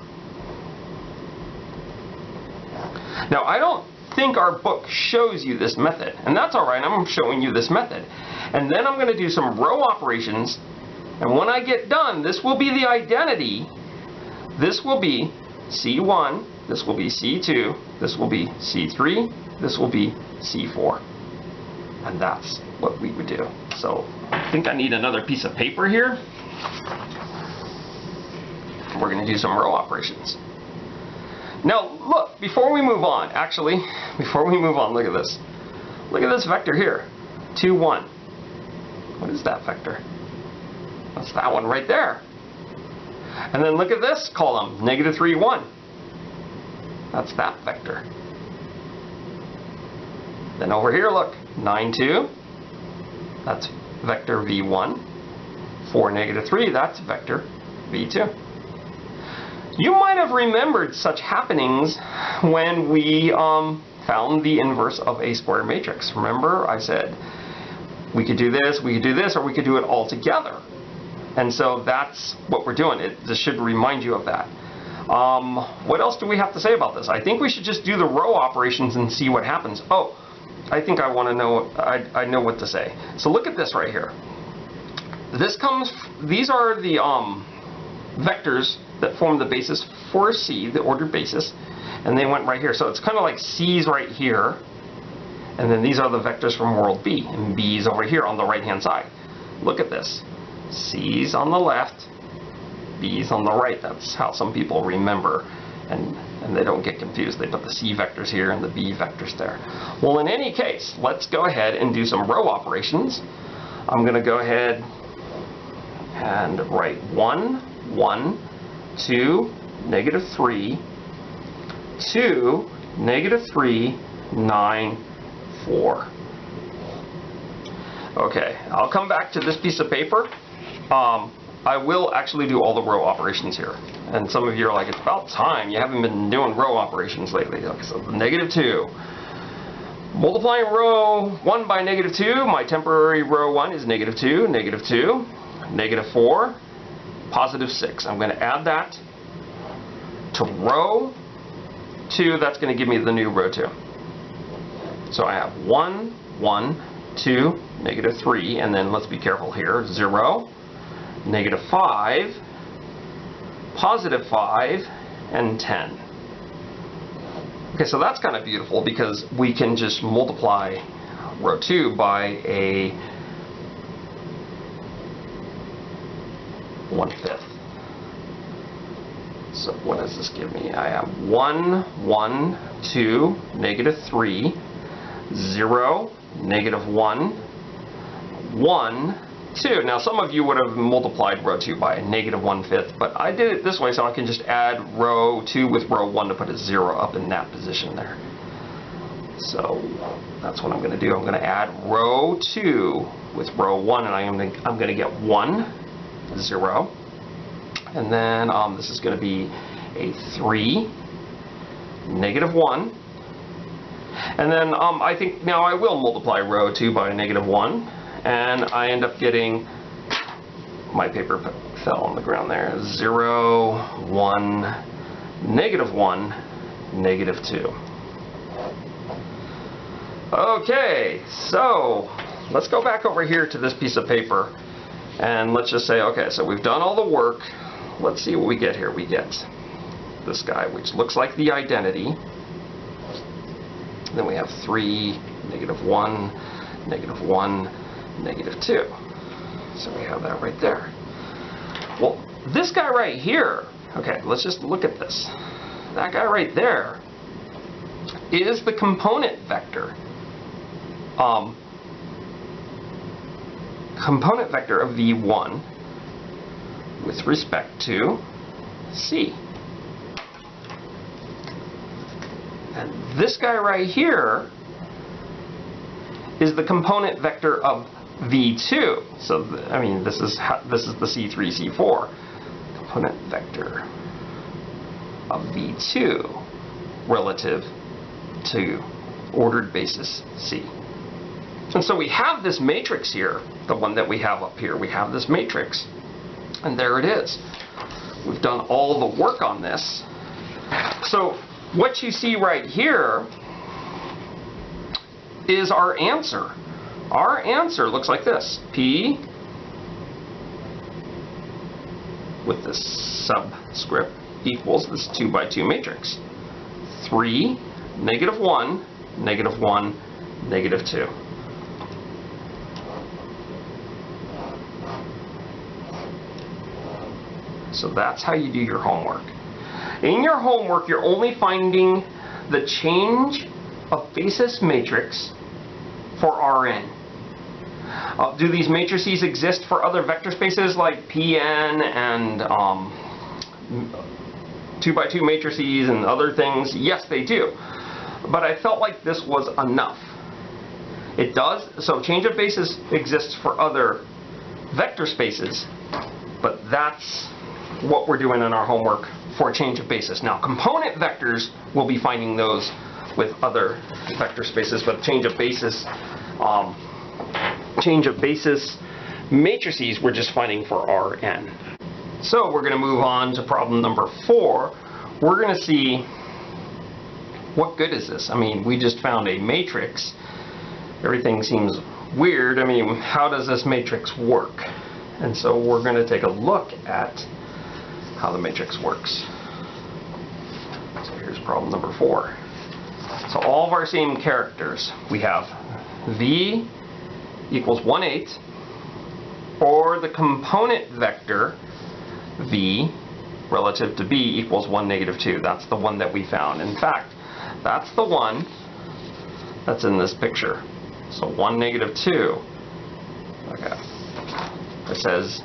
Now, I don't think our book shows you this method, and that's all right. I'm showing you this method. And then I'm going to do some row operations, and when I get done, this will be the identity. This will be C1, this will be C2, this will be C3, this will be C4. And that's what we would do. So I think I need another piece of paper here. We're going to do some row operations. Now look, before we move on, actually, before we move on, look at this. Look at this vector here, 2, 1. What is that vector? That's that one right there. And then look at this column, -3, 1. That's that vector. Then over here, look, 9, 2. That's vector V1. 4, -3, that's vector V2. You might have remembered such happenings when we found the inverse of a square matrix. Remember, I said we could do this, or we could do it all together. And so that's what we're doing. This should remind you of that. What else do we have to say about this? I think we should just do the row operations and see what happens. Oh, I think I want to know, I know what to say. So look at this right here. These are the vectors that form the basis for C, the ordered basis, and they went right here. So it's kind of like C's right here, and then these are the vectors from world B, and B's over here on the right-hand side. Look at this. C's on the left, B's on the right. That's how some people remember, and they don't get confused. They put the C vectors here and the B vectors there. Well, in any case, let's go ahead and do some row operations. I'm going to go ahead and write 1, 1, 2, -3, 2, -3, 9, 4. Okay, I'll come back to this piece of paper. I will actually do all the row operations here. And some of you are like, it's about time. You haven't been doing row operations lately. Okay, so -2. Multiplying row 1 by -2, my temporary row 1 is -2, -2, -4, +6. I'm going to add that to row 2. That's going to give me the new row 2. So I have 1, 1, 2, -3, and then let's be careful here, 0, -5, +5, and 10. Okay, so that's kind of beautiful because we can just multiply row 2 by a 1/5. So what does this give me? I have 1, 1, 2, -3, 0, -1, 1, 2. Now some of you would have multiplied row 2 by a -1/5, but I did it this way so I can just add row 2 with row 1 to put a 0 up in that position there. So that's what I'm going to do. I'm going to add row 2 with row 1, and I'm going to get 1, 0. And then this is going to be a 3, -1. And then I think now I will multiply row 2 by a -1. And I end up getting, my paper fell on the ground there, 0, 1, -1, -2. Okay, so let's go back over here to this piece of paper and let's just say, okay, so we've done all the work. Let's see what we get here. We get this guy, which looks like the identity. Then we have 3, -1, -1, -2. So we have that right there. Well, this guy right here, okay, let's just look at this. That guy right there is the component vector. Component vector of V1 with respect to C. And this guy right here is the component vector of V2. So I mean, this is the C3, C4 component vector of V2 relative to ordered basis C. And so we have this matrix here, the one that we have up here. We have this matrix, and there it is. We've done all the work on this. So what you see right here is our answer. Our answer looks like this. P with this subscript equals this 2 by 2 matrix. 3, -1, -1, -2. So that's how you do your homework. In your homework, you're only finding the change of basis matrix for Rn. Do these matrices exist for other vector spaces like Pn and 2 by 2 matrices and other things? Yes, they do. But I felt like this was enough. It does. So change of basis exists for other vector spaces, but that's what we're doing in our homework for change of basis. Now, component vectors, we'll be finding those with other vector spaces, but change of basis matrices we're just finding for Rn. So we're going to move on to problem number 4. We're going to see what good is this. I mean, we just found a matrix. Everything seems weird. I mean, how does this matrix work? And so we're going to take a look at how the matrix works. So here's problem number 4. So all of our same characters, we have V equals 1/8, or the component vector V relative to B equals 1, -2. That's the one that we found. In fact, that's the one that's in this picture. So 1, -2. Okay. It says,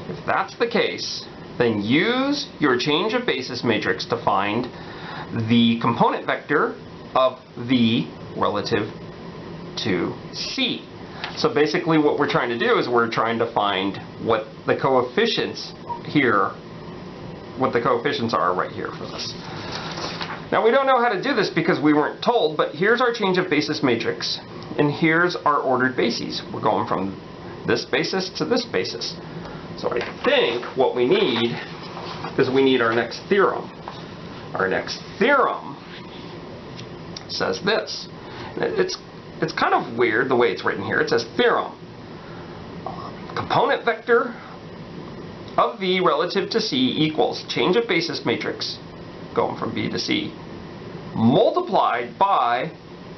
if that's the case, then use your change of basis matrix to find the component vector of V relative to C. So basically what we're trying to do is we're trying to find what the coefficients here, what the coefficients are right here for this. Now we don't know how to do this because we weren't told, but here's our change of basis matrix, and here's our ordered bases. We're going from this basis to this basis. So I think what we need is we need our next theorem. Our next theorem says this. It's kind of weird the way it's written here. It says theorem. Component vector of V relative to C equals change of basis matrix, going from B to C, multiplied by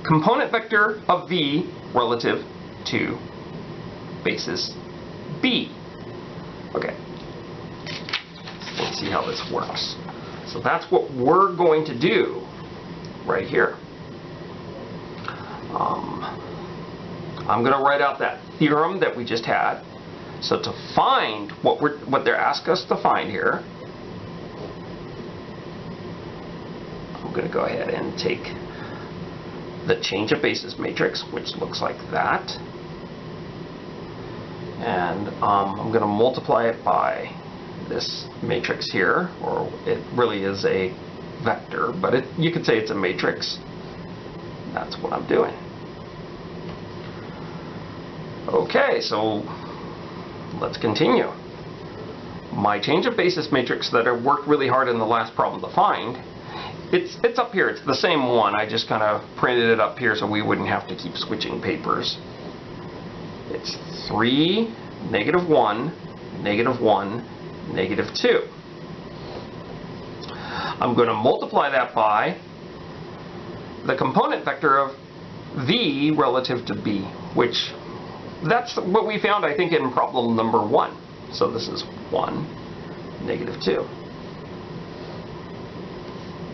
component vector of V relative to basis B. Okay, let's see how this works. So that's what we're going to do right here. I'm going to write out that theorem that we just had. So to find what they're asking us to find here, I'm going to go ahead and take the change of basis matrix, which looks like that, and I'm going to multiply it by this matrix here, or it really is a vector, but you could say it's a matrix. That's what I'm doing. Okay, so let's continue. My change of basis matrix that I worked really hard in the last problem to find, it's up here. It's the same one. I just kind of printed it up here so we wouldn't have to keep switching papers. It's 3, negative 1, negative 1, negative 2. I'm going to multiply that by the component vector of V relative to B, which that's what we found, I think, in problem number 1. So this is 1, negative 2.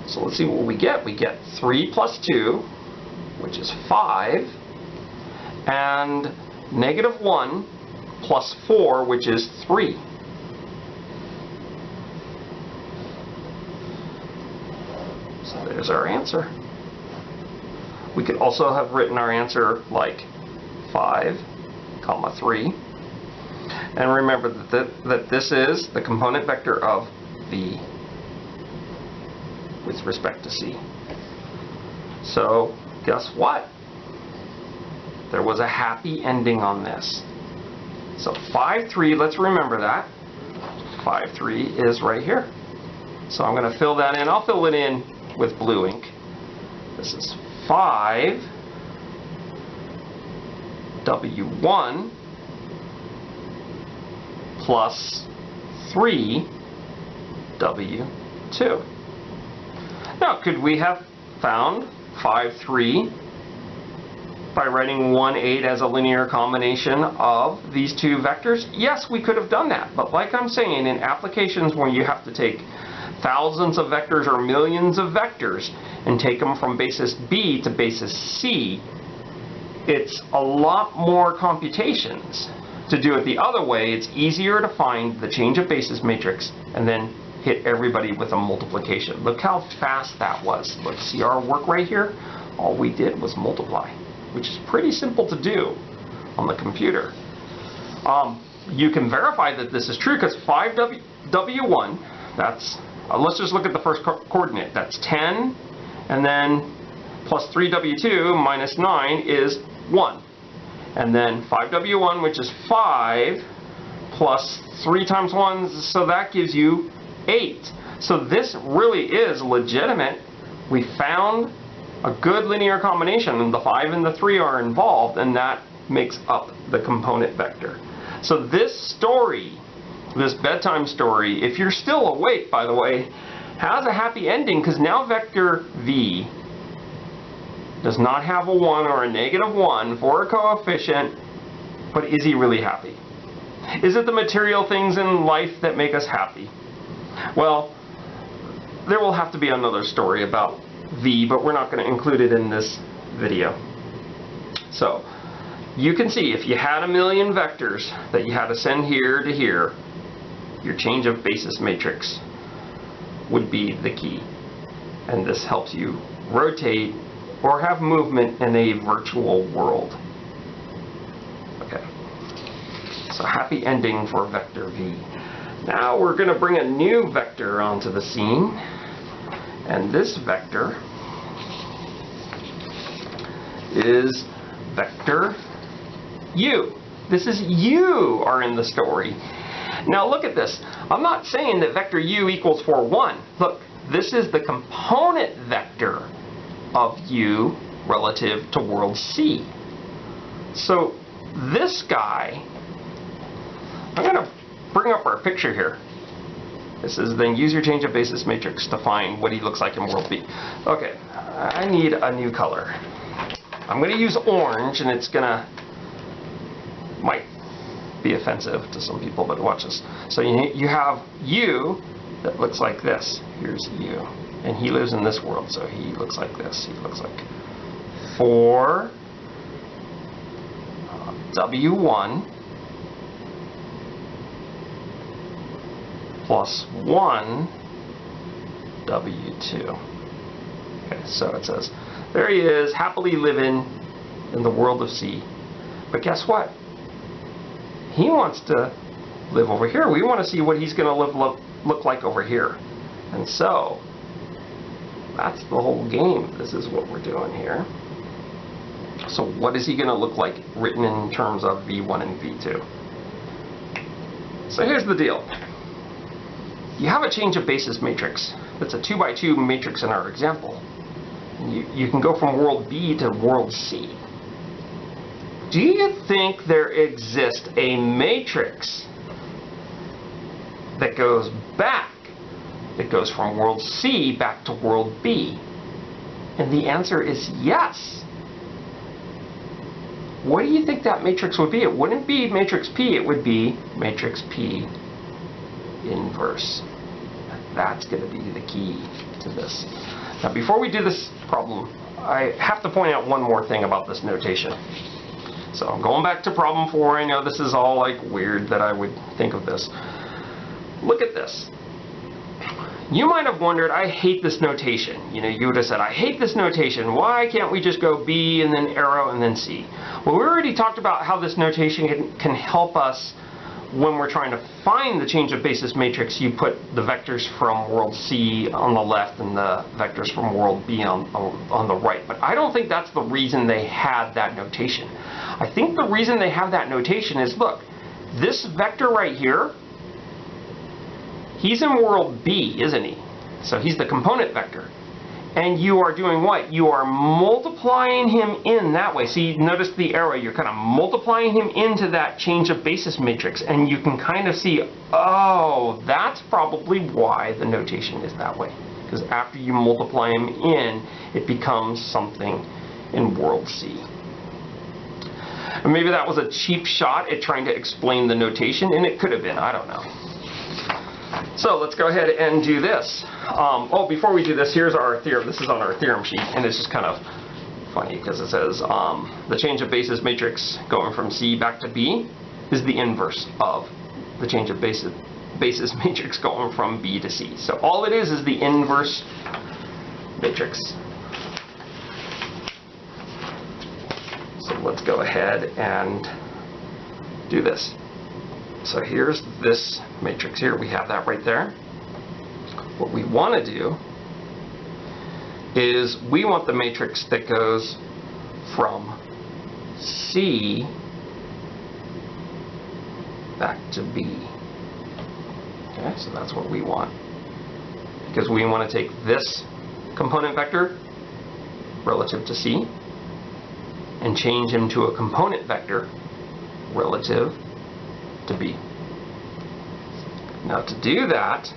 So let's see what we get. We get 3 plus 2, which is 5, and negative 1 plus 4, which is 3. So there's our answer. We could also have written our answer like 5, comma 3. And remember that this is the component vector of V with respect to C. So guess what? There was a happy ending on this. So 5, 3, let's remember that. 5, 3 is right here. So I'm going to fill that in. I'll fill it in with blue ink. This is 5 W1 plus 3 W2. Now, could we have found 5, 3 by writing 1, 8 as a linear combination of these two vectors? Yes, we could have done that. But like I'm saying, in applications where you have to take thousands of vectors or millions of vectors and take them from basis B to basis C, it's a lot more computations. To do it the other way, it's easier to find the change of basis matrix and then hit everybody with a multiplication. Look how fast that was. Look, see our work right here? All we did was multiply, which is pretty simple to do on the computer. You can verify that this is true because 5W1, that's, let's just look at the first coordinate. That's 10, and then plus 3W2 minus 9 is 1. And then 5W1, which is 5, plus 3 times 1, so that gives you 8. So this really is legitimate. We found a good linear combination, and the 5 and the 3 are involved, and that makes up the component vector. So this story, this bedtime story, if you're still awake, by the way, has a happy ending, because now vector V does not have a 1 or a negative 1 for a coefficient, but is he really happy? Is it the material things in life that make us happy? Well, there will have to be another story about V, but we're not going to include it in this video. So, you can see if you had a million vectors that you had to send here to here, your change of basis matrix would be the key. And this helps you rotate or have movement in a virtual world. Okay. So happy ending for vector v. Now we're going to bring a new vector onto the scene. And this vector is vector u. This is u are in the story. Now look at this. I'm not saying that vector u equals 4, 1. Look, this is the component vector of u relative to world C. So this guy, I'm going to bring up our picture here. This is then use your change of basis matrix to find what he looks like in world B. Okay, I need a new color. I'm going to use orange, and it's going to, might be offensive to some people, but watch this. So you have u that looks like this. Here's u. And he lives in this world, so he looks like this. He looks like 4 W1 plus 1 W2. Okay, so it says, there he is, happily living in the world of C. But guess what? He wants to live over here. We want to see what he's going to look like over here. And so, that's the whole game. This is what we're doing here. So what is he going to look like written in terms of V1 and V2? So here's the deal. You have a change of basis matrix. That's a 2x2 matrix in our example. You can go from world B to world C. Do you think there exists a matrix that goes back, that goes from world C back to world B? And the answer is yes. What do you think that matrix would be? It wouldn't be matrix P, it would be matrix P inverse. That's going to be the key to this. Now before we do this problem, I have to point out one more thing about this notation. So I'm going back to problem 4. I know this is all like weird that I would think of this. Look at this. You might have wondered, I hate this notation. You know, you would have said, I hate this notation. Why can't we just go B and then arrow and then C? Well, we already talked about how this notation can help us when we're trying to find the change of basis matrix. You put the vectors from world C on the left and the vectors from world B on the right. But I don't think that's the reason they had that notation. I think the reason they have that notation is, look, this vector right here, he's in world B, isn't he? So he's the component vector. And you are doing what? You are multiplying him in that way. See, notice the arrow. You're kind of multiplying him into that change of basis matrix. And you can kind of see, oh, that's probably why the notation is that way. Because after you multiply him in, it becomes something in world C. And maybe that was a cheap shot at trying to explain the notation, and it could have been. I don't know. So let's go ahead and do this. Oh, before we do this, here's our theorem. This is on our theorem sheet, and it's just kind of funny because it says the change of basis matrix going from C back to B is the inverse of the change of basis matrix going from B to C. So all it is the inverse matrix. So let's go ahead and do this. So here's this matrix here. We have that right there. What we want to do is we want the matrix that goes from C back to B. Okay, so that's what we want. Because we want to take this component vector relative to C and change him to a component vector relative to B. Now to do that,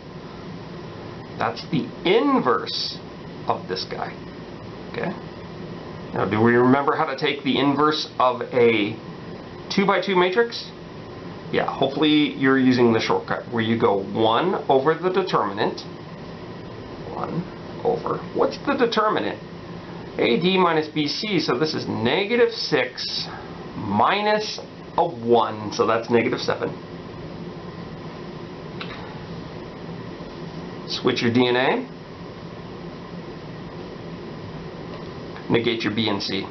that's the inverse of this guy. Okay? Now do we remember how to take the inverse of a 2x2 matrix? Yeah, hopefully you're using the shortcut where you go 1 over the determinant. 1 over, what's the determinant? AD minus BC, so this is -6 minus a 1, so that's -7. Switch your DNA. negate your B and C.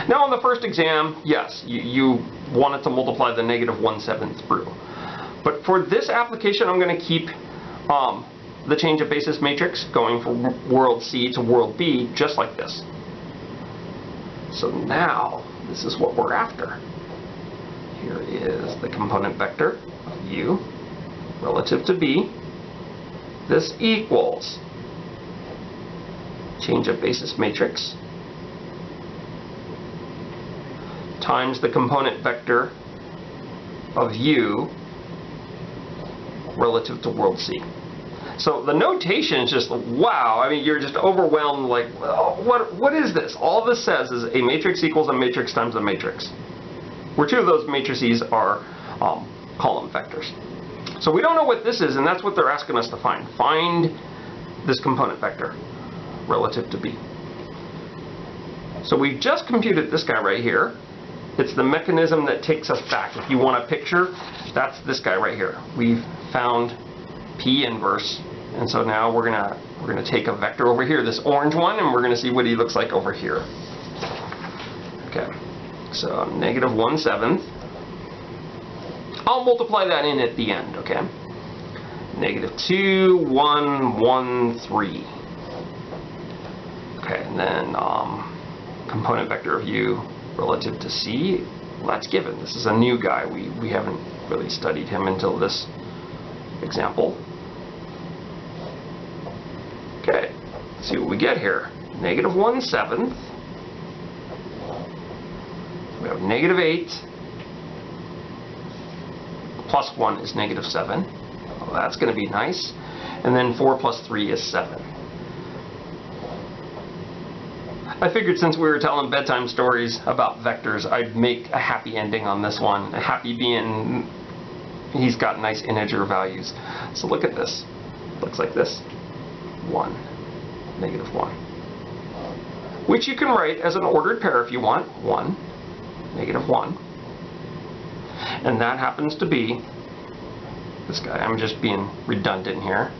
Now on the first exam, yes, you wanted to multiply the -1/7 through. But for this application, I'm going to keep the change of basis matrix going from world C to world B just like this. So now, this is what we're after. Here is the component vector of U relative to B. This equals change of basis matrix times the component vector of U relative to world C. So the notation is just, wow, I mean, you're just overwhelmed, like, oh, what is this? All this says is a matrix equals a matrix times a matrix, where two of those matrices are column vectors. So we don't know what this is, and that's what they're asking us to find. Find this component vector relative to B. So we've just computed this guy right here. It's the mechanism that takes us back. If you want a picture, that's this guy right here. We've found P inverse, and so now we're gonna take a vector over here, this orange one, and we're gonna see what he looks like over here. Okay, so -1/7. I'll multiply that in at the end, okay? -2, 1, 1, 3. Okay, and then component vector of U relative to C, well, that's given. This is a new guy. We haven't really studied him until this example. Okay, let's see what we get here. -1/7. We have -8. Plus 1 is -7. Well, that's going to be nice. And then 4 plus 3 is 7. I figured since we were telling bedtime stories about vectors, I'd make a happy ending on this one. A happy being, he's got nice integer values. So look at this. Looks like this. 1, -1. Which you can write as an ordered pair if you want. 1, -1. And that happens to be this guy. I'm just being redundant here.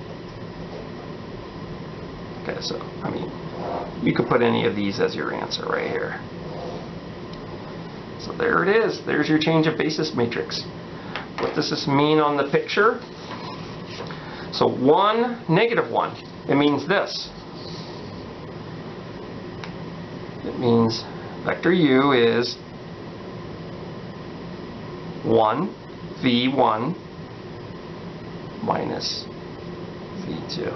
Okay, so, I mean, you could put any of these as your answer right here. So there it is. There's your change of basis matrix. What does this mean on the picture? So 1, -1. It means this. It means vector U is 1, V1 minus V2.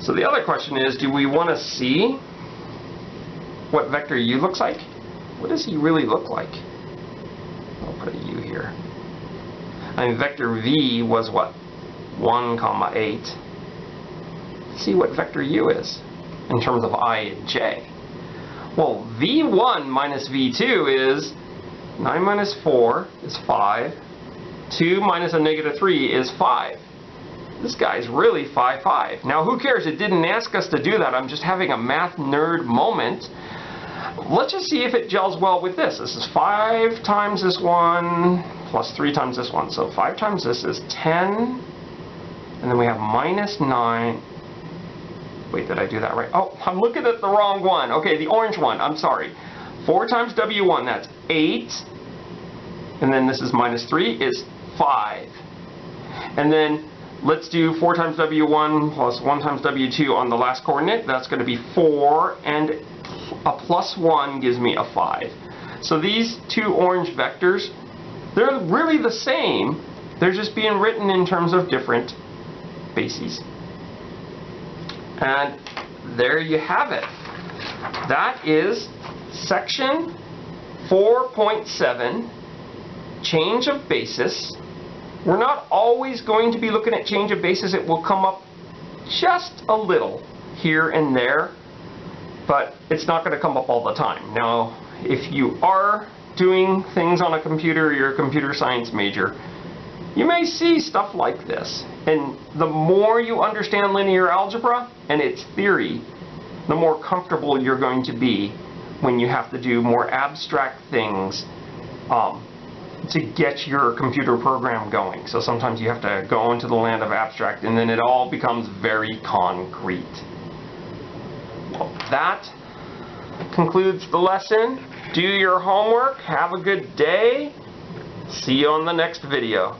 So the other question is, do we want to see what vector U looks like? What does he really look like? I'll put a U here. I mean, vector V was what? 1, 8. Let's see what vector U is in terms of I and J. Well, V1 minus V2 is 9 minus 4 is 5. 2 minus a -3 is 5. This guy's really 5, 5. Now who cares? It didn't ask us to do that. I'm just having a math nerd moment. Let's just see if it gels well with this. This is 5 times this one plus 3 times this one. So 5 times this is 10. And then we have -9. Wait, did I do that right? Oh, I'm looking at the wrong one. Okay, the orange one. I'm sorry. 4 times W1, that's 8. And then this is -3 is 5. And then let's do 4 times W1 plus 1 times W2 on the last coordinate. That's going to be 4, and a plus 1 gives me a 5. So these two orange vectors, they're really the same. They're just being written in terms of different bases. And there you have it. That is section 4.7, change of basis. We're not always going to be looking at change of basis. It will come up just a little here and there, but it's not going to come up all the time. Now, if you are doing things on a computer, you're a computer science major, you may see stuff like this. And the more you understand linear algebra and its theory, the more comfortable you're going to be when you have to do more abstract things to get your computer program going. So sometimes you have to go into the land of abstract, and then it all becomes very concrete. Well, that concludes the lesson. Do your homework. Have a good day. See you on the next video.